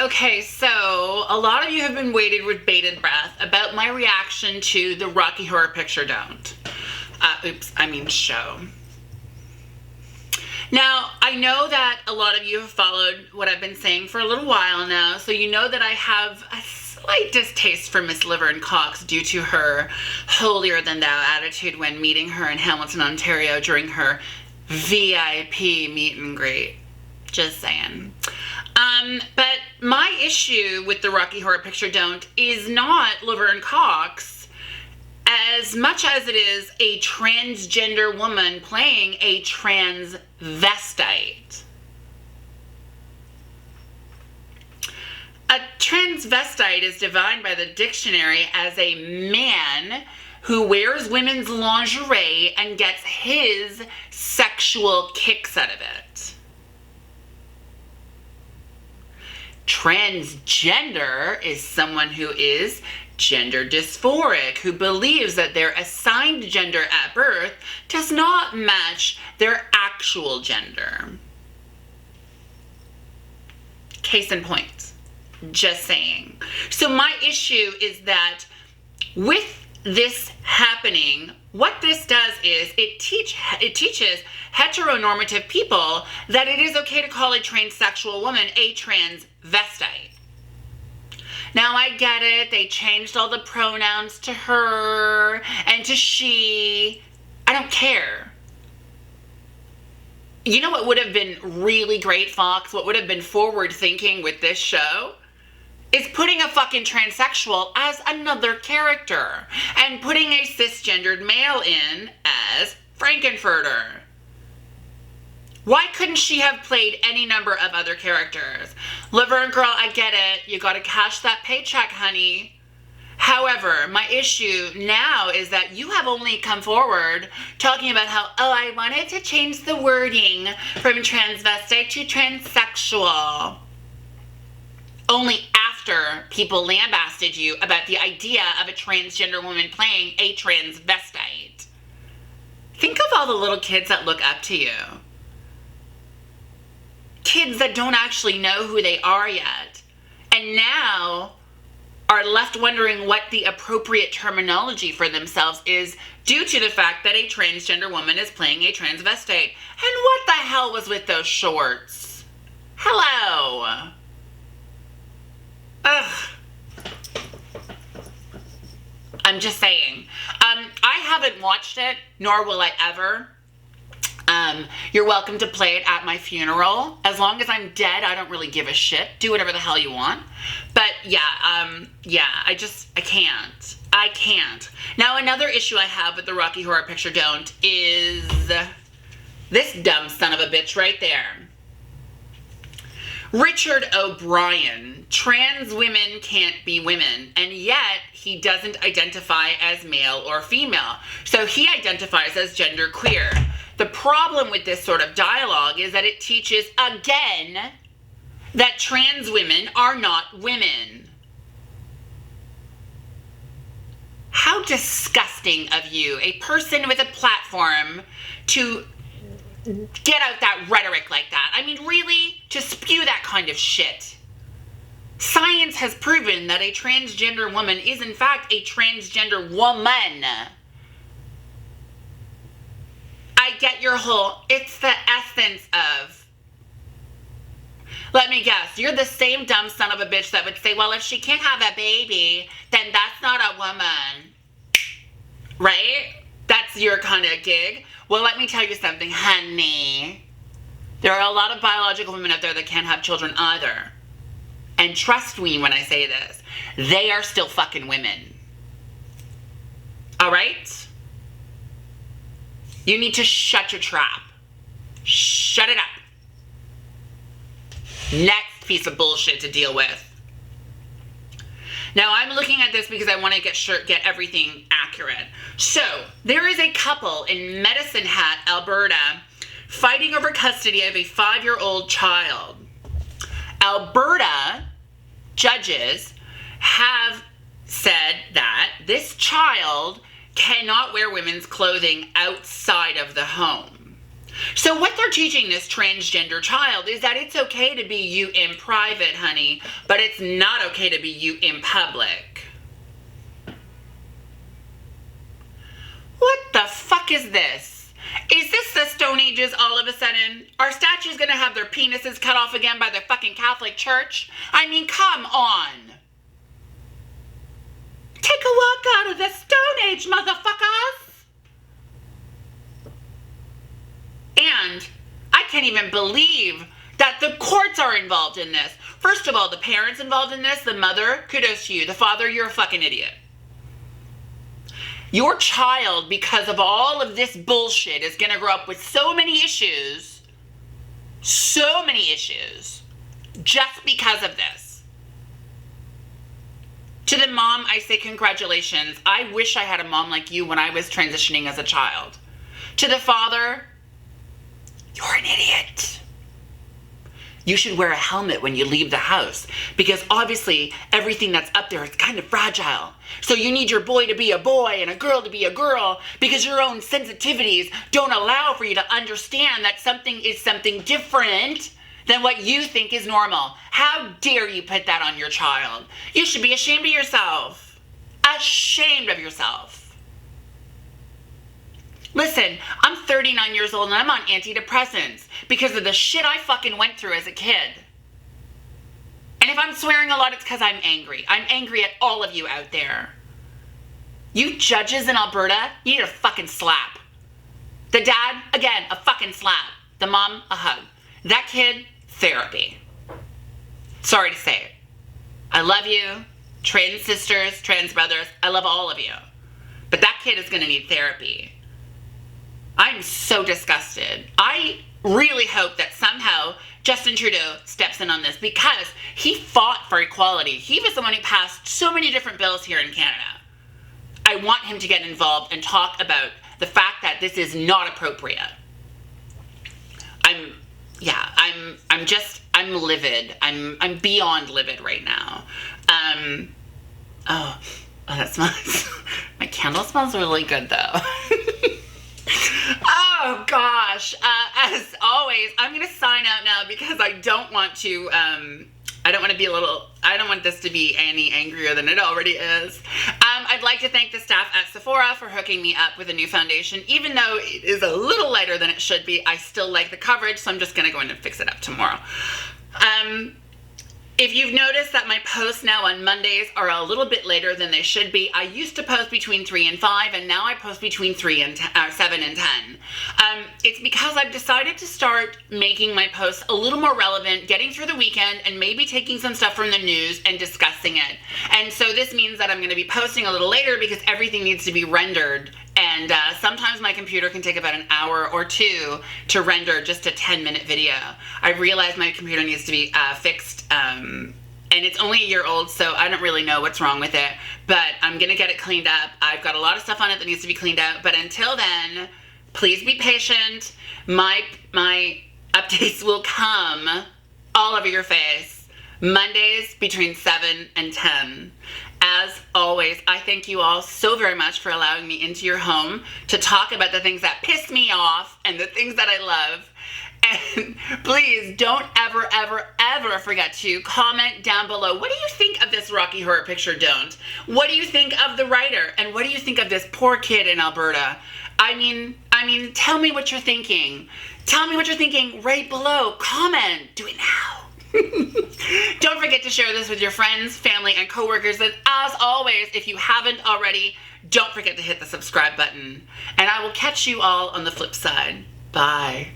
Okay, so a lot of you have been waiting with bated breath about my reaction to the Rocky Horror Picture show. Now, I know that a lot of you have followed what I've been saying for a little while now, so you know that I have a slight distaste for Miss Laverne Cox due to her holier-than-thou attitude when meeting her in Hamilton, Ontario during her VIP meet and greet. Just saying. But my issue with the Rocky Horror Picture is not Laverne Cox as much as it is a transgender woman playing a transvestite. A transvestite is defined by the dictionary as a man who wears women's lingerie and gets his sexual kicks out of it. Transgender is someone who is gender dysphoric, who believes that their assigned gender at birth does not match their actual gender. Case in point. Just saying. So my issue is that with this happening, what this does is it teaches heteronormative people that it is okay to call a transsexual woman a transvestite. Now I get it, they changed all the pronouns to her and to she. I don't care. You know what would have been really great, Fox? What would have been forward thinking with this show? Is putting a fucking transsexual as another character and putting a cisgendered male in as Frankenfurter. Why couldn't she have played any number of other characters? Laverne girl, I get it. You gotta cash that paycheck, honey. However, my issue now is that you have only come forward talking about how, I wanted to change the wording from transvestite to transsexual. Only after people lambasted you about the idea of a transgender woman playing a transvestite. Think of all the little kids that look up to you. Kids that don't actually know who they are yet. And now are left wondering what the appropriate terminology for themselves is due to the fact that a transgender woman is playing a transvestite. And what the hell was with those shorts? Hello. Ugh. I'm just saying. I haven't watched it, nor will I ever. You're welcome to play it at my funeral. As long as I'm dead, I don't really give a shit. Do whatever the hell you want. But yeah, I can't. I can't. Now, another issue I have with the Rocky Horror Picture is this dumb son of a bitch right there. Richard O'Brien, trans women can't be women, and yet he doesn't identify as male or female. So he identifies as genderqueer. The problem with this sort of dialogue is that it teaches, again, that trans women are not women. How disgusting of you, a person with a platform, to get out that rhetoric like that. I mean, really? To spew that kind of shit. Science has proven that a transgender woman is in fact a transgender woman. I get your whole, it's the essence of. Let me guess, you're the same dumb son of a bitch that would say, well, if she can't have a baby, then that's not a woman. Right? That's your kind of gig. Well, let me tell you something, honey. There are a lot of biological women out there that can't have children either. And trust me when I say this, they are still fucking women. All right? You need to shut your trap. Shut it up. Next piece of bullshit to deal with. Now, I'm looking at this because I want to get everything accurate. So, there is a couple in Medicine Hat, Alberta, fighting over custody of a 5-year-old child. Alberta judges have said that this child cannot wear women's clothing outside of the home. So what they're teaching this transgender child is that it's okay to be you in private, honey, but it's not okay to be you in public. What the fuck is this? Is this the Stone Ages all of a sudden? Are statues gonna have their penises cut off again by the fucking Catholic Church? I mean, come on. Take a walk out of the Stone Age, motherfuckers. And I can't even believe that the courts are involved in this. First of all, the parents involved in this, the mother, kudos to you. The father, you're a fucking idiot. Your child, because of all of this bullshit, is going to grow up with so many issues, just because of this. To the mom, I say congratulations. I wish I had a mom like you when I was transitioning as a child. To the father, you're an idiot. You should wear a helmet when you leave the house because obviously everything that's up there is kind of fragile. So you need your boy to be a boy and a girl to be a girl because your own sensitivities don't allow for you to understand that something is something different than what you think is normal. How dare you put that on your child? You should be ashamed of yourself. Ashamed of yourself. Listen, I'm 39 years old and I'm on antidepressants because of the shit I fucking went through as a kid. And if I'm swearing a lot, it's because I'm angry. I'm angry at all of you out there. You judges in Alberta, you need a fucking slap. The dad, again, a fucking slap. The mom, a hug. That kid, therapy. Sorry to say it. I love you, trans sisters, trans brothers. I love all of you. But that kid is going to need therapy. I'm so disgusted. I really hope that somehow Justin Trudeau steps in on this because he fought for equality. He was the one who passed so many different bills here in Canada. I want him to get involved and talk about the fact that this is not appropriate. I'm livid. I'm beyond livid right now. Oh, that smells, my candle smells really good though. Oh gosh, as always, I'm going to sign out now because I don't want this to be any angrier than it already is. I'd like to thank the staff at Sephora for hooking me up with a new foundation. Even though it is a little lighter than it should be, I still like the coverage, so I'm just going to go in and fix it up tomorrow. If you've noticed that my posts now on Mondays are a little bit later than they should be, I used to post between 3 and 5, and now I post between 7 and 10. It's because I've decided to start making my posts a little more relevant, getting through the weekend, and maybe taking some stuff from the news and discussing it. And so this means that I'm going to be posting a little later because everything needs to be rendered. And sometimes my computer can take about an hour or two to render just a 10-minute video. I realize my computer needs to be fixed, and it's only a year old, so I don't really know what's wrong with it. But I'm going to get it cleaned up. I've got a lot of stuff on it that needs to be cleaned out. But until then, please be patient. My updates will come all over your face. Mondays between 7 and 10. As always, I thank you all so very much for allowing me into your home to talk about the things that piss me off and the things that I love. And please don't ever, ever, ever forget to comment down below. What do you think of this Rocky Horror Picture Don't? What do you think of the writer? And what do you think of this poor kid in Alberta? I mean, tell me what you're thinking. Tell me what you're thinking right below. Comment. Do it now. Don't forget to share this with your friends, family, and coworkers. And as always, if you haven't already, don't forget to hit the subscribe button. And I will catch you all on the flip side. Bye.